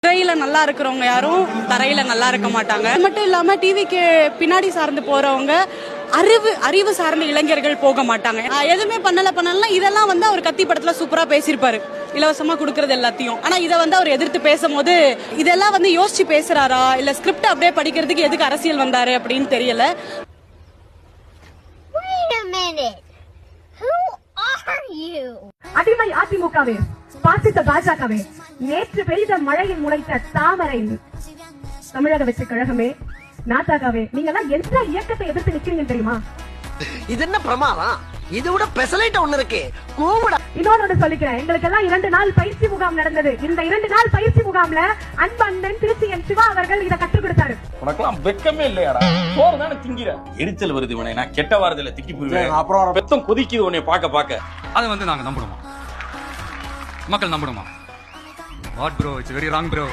திரையில நல்லா இருக்கிறவங்க யாரும் தரையில நல்லா இருக்க மாட்டாங்க. அது மட்டும் இல்லாம டிவிக்கு பின்னாடி சார்ந்து போறவங்க அறிவு சார்ந்த இளைஞர்கள் போக மாட்டாங்க. எதுவுமே பண்ணலாம் இதெல்லாம் வந்து அவர் கத்தி படத்துல சூப்பரா பேசியிருப்பாரு, இலவசமா கொடுக்கறது எல்லாத்தையும். ஆனா இதை வந்து அவர் எதிர்த்து பேசும்போது இதெல்லாம் வந்து யோசிச்சு பேசுறாரா இல்ல ஸ்கிரிப்ட் அப்படியே படிக்கிறதுக்கு எதுக்கு அரசியல் வந்தாரு அப்படின்னு தெரியல. அடிமை அதிமுகவே, பாசித்த பாஜகவே, நேற்று பெய்த மழையில் முளைத்த தாமரை தமிழக வெற்றி கழகமே, நாட்டாகவே, நீங்க எல்லாம் எந்த இயக்கத்தை எதிர்த்து நிக்கிறீங்க தெரியுமா? இது என்ன பிரமாதம்? இது விட பெசலைட் ஒண்ணு இருக்கு. இன்னொன்னு சொல்லிக்கிறேன், எங்களுக்கு எல்லாம் 2 நாள் பயிற்சி முகாம் நடந்தது. இந்த 2 நாள் பயிற்சி முகாம்ல அன்பண்ணன் திருச்சி என் சிவா அவர்கள் இதை கற்றுக் கொடுத்தாரு. உனக்கெல்லாம் வெக்கமே இல்லையாடா? சோறு தானே திங்கிற. எரிச்சல் வருது இவனை, நான் கெட்ட வாரத்துல திக்கி போயிடுவேன். அப்புறம் பெத்தம் கொதிக்குது உன்னை பாக்க. அதை வந்து நாங்க நம்பணுமா? மக்கள் நம்பணுமா? What bro, it's very wrong bro.